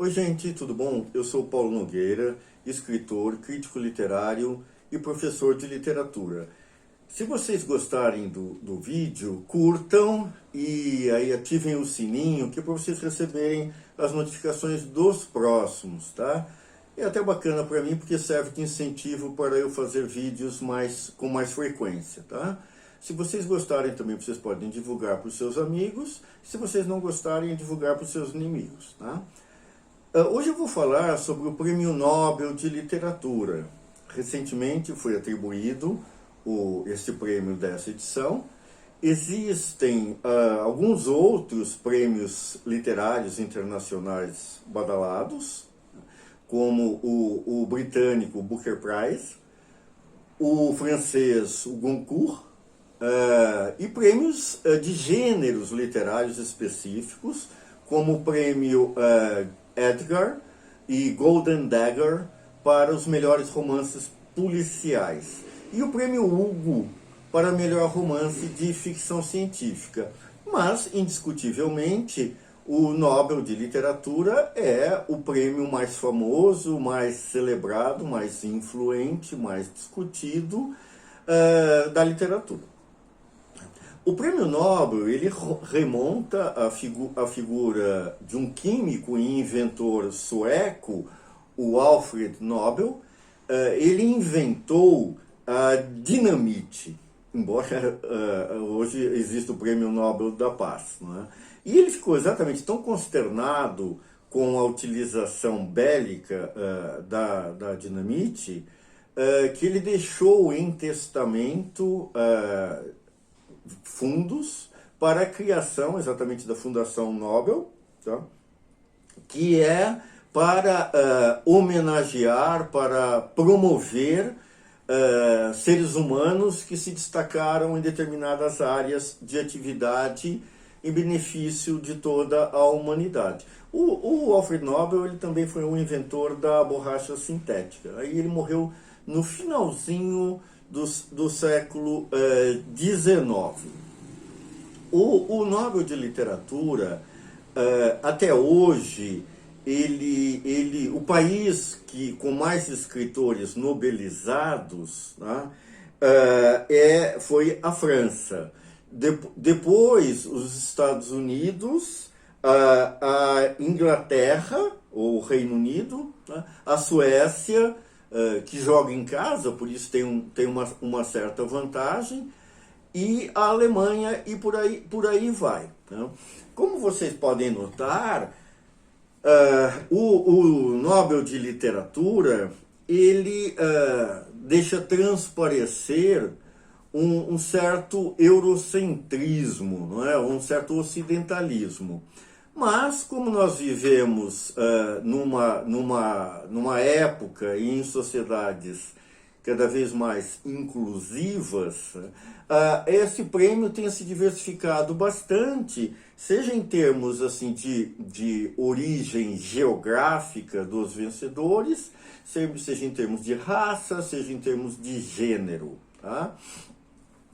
Oi gente, tudo bom? Eu sou Paulo Nogueira, escritor, crítico literário e professor de literatura. Se vocês gostarem do vídeo, curtam e aí ativem o sininho que é para vocês receberem as notificações dos próximos, tá? É até bacana para mim porque serve de incentivo para eu fazer vídeos com mais frequência, tá? Se vocês gostarem também, vocês podem divulgar para os seus amigos. Se vocês não gostarem, divulgar para os seus inimigos, tá? Hoje eu vou falar sobre o Prêmio Nobel de Literatura. Recentemente foi atribuído esse prêmio dessa edição. Existem alguns outros prêmios literários internacionais badalados, como o britânico Booker Prize, o francês o Goncourt, e prêmios de gêneros literários específicos, como o prêmio Edgar e Golden Dagger para os melhores romances policiais. E o prêmio Hugo para melhor romance de ficção científica. Mas, indiscutivelmente, o Nobel de Literatura é o prêmio mais famoso, mais celebrado, mais influente, mais discutido da literatura. O Prêmio Nobel ele remonta à figura de um químico e inventor sueco, o Alfred Nobel. Ele inventou a dinamite, embora hoje exista o Prêmio Nobel da Paz, não é? E ele ficou exatamente tão consternado com a utilização bélica da dinamite que ele deixou em testamento fundos para a criação exatamente da Fundação Nobel, tá? Que é para homenagear, para promover seres humanos que se destacaram em determinadas áreas de atividade em benefício de toda a humanidade. O Alfred Nobel ele também foi um inventor da borracha sintética. Aí ele morreu no finalzinho do século XIX. O Nobel de Literatura, até hoje, o país com mais escritores nobelizados, né, foi a França. Depois, os Estados Unidos, a Inglaterra, ou o Reino Unido, né, a Suécia, que joga em casa, por isso tem uma certa vantagem, e a Alemanha, e por aí vai. Né? Como vocês podem notar, o Nobel de Literatura, ele deixa transparecer um certo eurocentrismo, não é? Um certo ocidentalismo. Mas, como nós vivemos numa época e em sociedades cada vez mais inclusivas, esse prêmio tem se diversificado bastante, seja em termos assim, de origem geográfica dos vencedores, seja em termos de raça, seja em termos de gênero. Tá?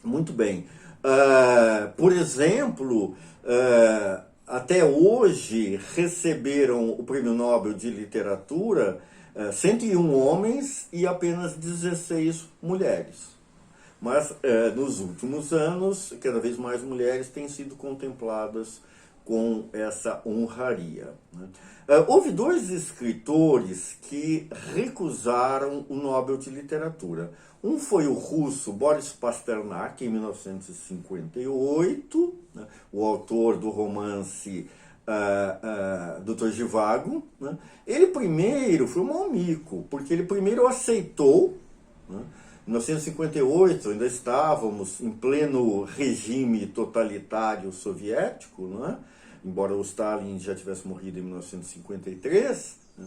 Muito bem. Por exemplo, até hoje receberam o Prêmio Nobel de Literatura 101 homens e apenas 16 mulheres. Mas nos últimos anos, cada vez mais mulheres têm sido contempladas com essa honraria. Né? Houve dois escritores que recusaram o Nobel de Literatura. Um foi o russo Boris Pasternak, em 1958, né, o autor do romance Dr. Zhivago. Né? Ele primeiro foi um mau mico, porque ele primeiro aceitou, né, em 1958, ainda estávamos em pleno regime totalitário soviético, né? Embora o Stalin já tivesse morrido em 1953, né?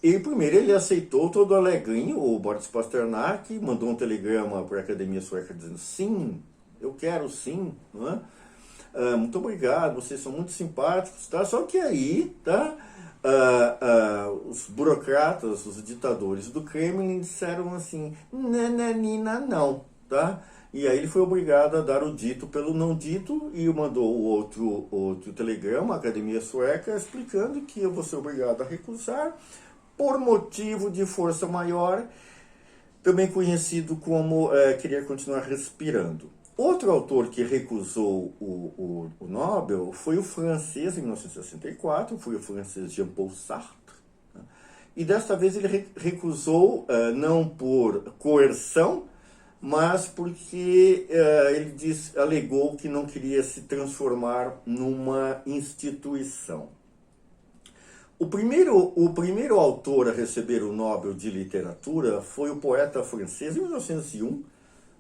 E primeiro ele aceitou todo alegrinho, o Boris Pasternak mandou um telegrama para a Academia Sueca dizendo sim, eu quero sim, né? Muito obrigado, vocês são muito simpáticos, tá? Só que aí, tá? Os burocratas, os ditadores do Kremlin disseram assim, nananina não, tá? E aí ele foi obrigado a dar o dito pelo não dito e mandou outro telegrama à Academia Sueca explicando que eu vou ser obrigado a recusar por motivo de força maior, também conhecido como querer continuar respirando. Outro autor que recusou o Nobel foi o francês, em 1964, foi o francês Jean-Paul Sartre. E desta vez ele recusou não por coerção, mas porque ele alegou que não queria se transformar numa instituição. O primeiro autor a receber o Nobel de Literatura foi o poeta francês, em 1901,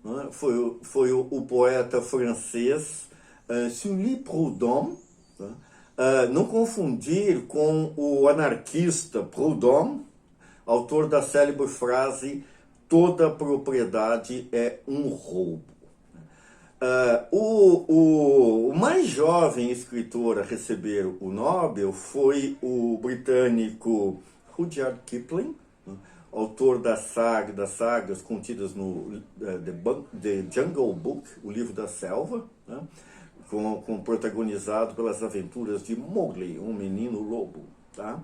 né? Foi o poeta francês Sully Proudhon, né? Não confundir com o anarquista Proudhon, autor da célebre frase "toda propriedade é um roubo". O mais jovem escritor a receber o Nobel foi o britânico Rudyard Kipling, né, autor das sagas contidas no The Jungle Book, o livro da selva, né, protagonizado pelas aventuras de Mowgli, um menino lobo. Tá?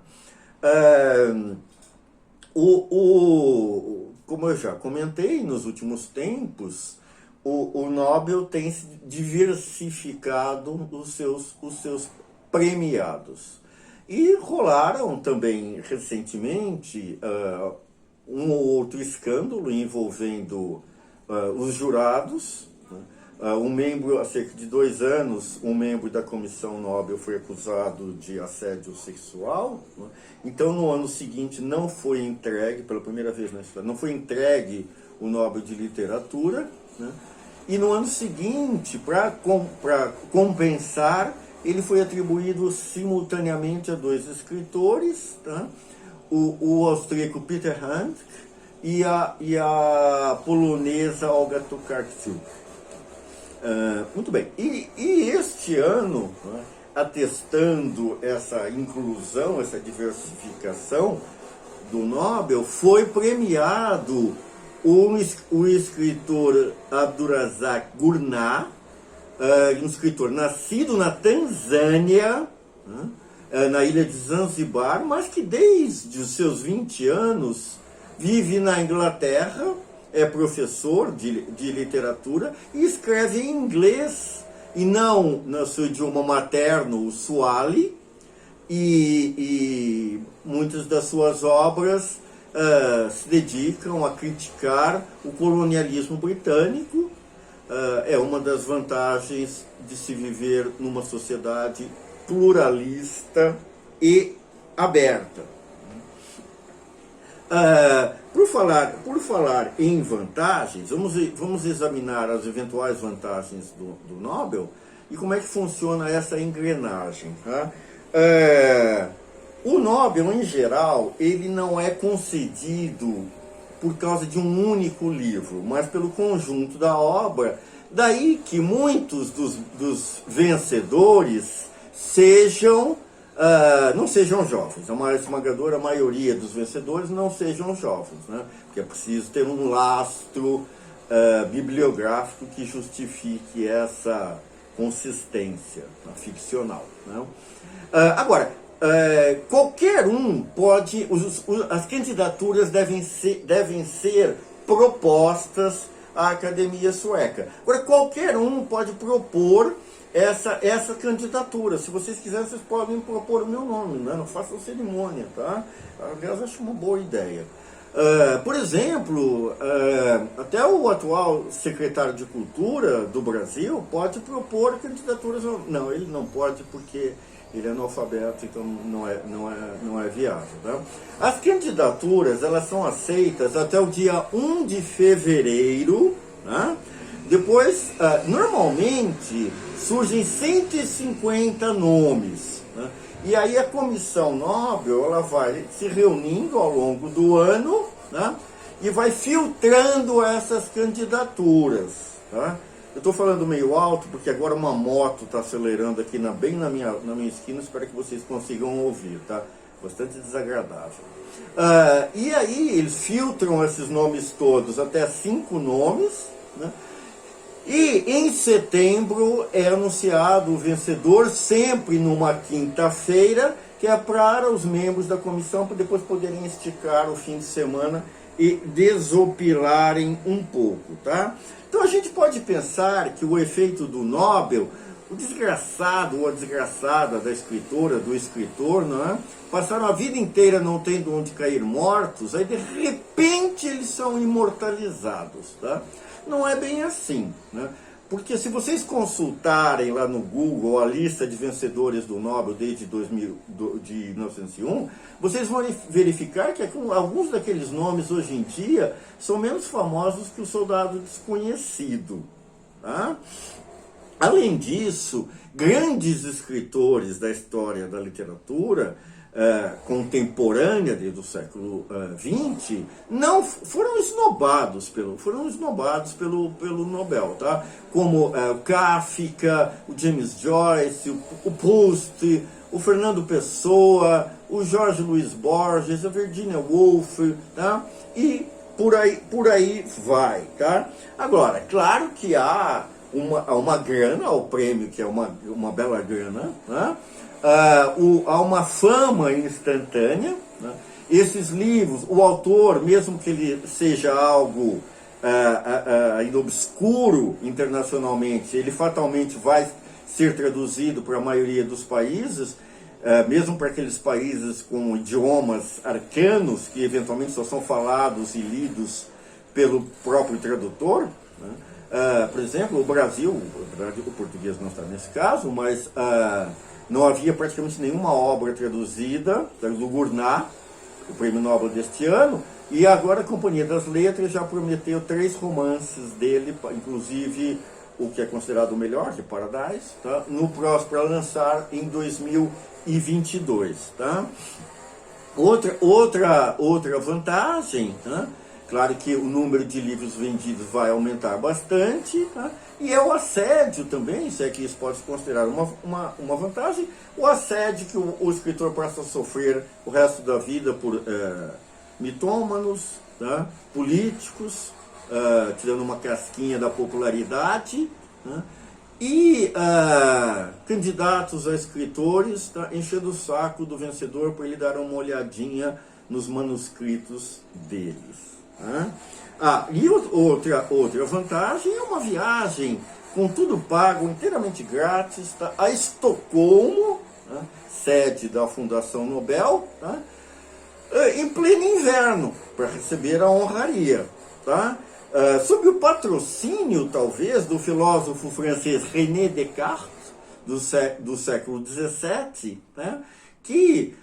Como eu já comentei, nos últimos tempos, o Nobel tem se diversificado os seus premiados. E rolaram também recentemente um ou outro escândalo envolvendo os jurados. Há cerca de 2 anos, um membro da Comissão Nobel foi acusado de assédio sexual. Então, no ano seguinte, não foi entregue, pela primeira vez na história, não foi entregue o Nobel de Literatura, né? E no ano seguinte, para compensar, ele foi atribuído simultaneamente a 2 escritores, tá? O austríaco Peter Handke e a polonesa Olga Tokarczuk. Muito bem. E este ano, né, atestando essa inclusão, essa diversificação do Nobel, foi premiado o escritor Abdulrazak Gurnah, um escritor nascido na Tanzânia, na ilha de Zanzibar, mas que desde os seus 20 anos vive na Inglaterra, é professor de literatura e escreve em inglês, e não no seu idioma materno, o Swahili, e muitas das suas obras se dedicam a criticar o colonialismo britânico. É uma das vantagens de se viver numa sociedade pluralista e aberta. Por falar em vantagens, vamos examinar as eventuais vantagens do Nobel e como é que funciona essa engrenagem. Tá? O Nobel, em geral, ele não é concedido por causa de um único livro, mas pelo conjunto da obra. Daí que muitos dos vencedores não sejam jovens. A esmagadora maioria dos vencedores não sejam jovens, né? Porque é preciso ter um lastro bibliográfico que justifique essa consistência ficcional, né? Agora, qualquer um pode, as candidaturas devem ser propostas à Academia Sueca. Agora, qualquer um pode propor essa candidatura. Se vocês quiserem, vocês podem propor o meu nome, né? Não façam cerimônia, tá? Aliás, acho uma boa ideia. Por exemplo, até o atual secretário de Cultura do Brasil pode propor candidaturas. Não, ele não pode porque ele é analfabeto, então não é viável. Tá? As candidaturas, elas são aceitas até o dia 1 de fevereiro, né? Depois, normalmente, surgem 150 nomes, né? E aí a Comissão Nobel, ela vai se reunindo ao longo do ano, né? E vai filtrando essas candidaturas, tá? Eu estou falando meio alto porque agora uma moto está acelerando aqui bem na minha esquina, espero que vocês consigam ouvir, tá? Bastante desagradável. E aí eles filtram esses nomes todos, até 5 nomes, né? E em setembro é anunciado o vencedor, sempre numa quinta-feira, que é para os membros da comissão para depois poderem esticar o fim de semana e desopilarem um pouco, tá? Então a gente pode pensar que o efeito do Nobel, o desgraçado ou a desgraçada da escritora, do escritor, não é? Passaram a vida inteira não tendo onde cair mortos, aí de repente eles são imortalizados, tá? Não é bem assim, né? Porque se vocês consultarem lá no Google a lista de vencedores do Nobel desde de 1901, vocês vão verificar que alguns daqueles nomes hoje em dia são menos famosos que o Soldado Desconhecido, tá? Além disso, grandes escritores da história da literatura contemporânea desde o século XX não foram esnobados pelo Nobel, tá? Como o Kafka, o James Joyce, o Proust, o Fernando Pessoa, o Jorge Luiz Borges, a Virginia Woolf, tá? E por aí vai, tá? Agora, claro que há uma grana ao prêmio, que é uma bela grana, né? Há uma fama instantânea, né? Esses livros, o autor, mesmo que ele seja algo ainda obscuro internacionalmente, ele fatalmente vai ser traduzido para a maioria dos países, mesmo para aqueles países com idiomas arcanos, que eventualmente só são falados e lidos pelo próprio tradutor, né? Por exemplo, o Brasil, o português não está nesse caso, mas não havia praticamente nenhuma obra traduzida do Gurnat, o prêmio Nobel deste ano, e agora a Companhia das Letras já prometeu 3 romances dele, inclusive o que é considerado o melhor, de Paradise, tá? No próximo, para lançar em 2022. Tá? Outra vantagem, tá? Claro que o número de livros vendidos vai aumentar bastante, tá? E é o assédio também, se é que isso pode se considerar uma vantagem, o assédio que o escritor passa a sofrer o resto da vida por mitômanos, tá? Políticos, tirando uma casquinha da popularidade, tá? E candidatos a escritores, tá? Enchendo o saco do vencedor para ele dar uma olhadinha nos manuscritos deles. E outra vantagem é uma viagem com tudo pago, inteiramente grátis, tá? A Estocolmo, tá? Sede da Fundação Nobel, tá? Em pleno inverno, para receber a honraria, tá? Sob o patrocínio, talvez, do filósofo francês René Descartes, do século XVII, né? Que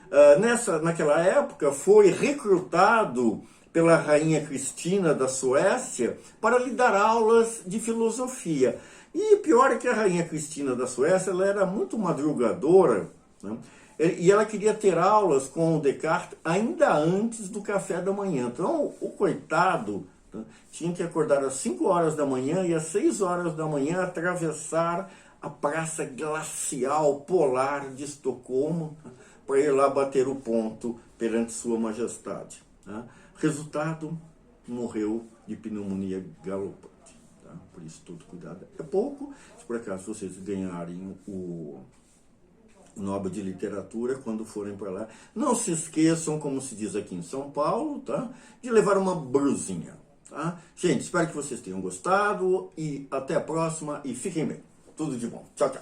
naquela época foi recrutado pela rainha Cristina da Suécia para lhe dar aulas de filosofia. E pior é que a rainha Cristina da Suécia, ela era muito madrugadora, né? E ela queria ter aulas com o Descartes ainda antes do café da manhã. Então o coitado, né, tinha que acordar às 5 horas da manhã e às 6 horas da manhã atravessar a praça glacial polar de Estocolmo, né, para ir lá bater o ponto perante sua majestade, né? Resultado, morreu de pneumonia galopante, tá? Por isso, todo cuidado é pouco. Se por acaso vocês ganharem o Nobel de Literatura, quando forem para lá, não se esqueçam, como se diz aqui em São Paulo, tá? De levar uma brusinha, tá? Gente, espero que vocês tenham gostado e até a próxima e fiquem bem. Tudo de bom. Tchau, tchau.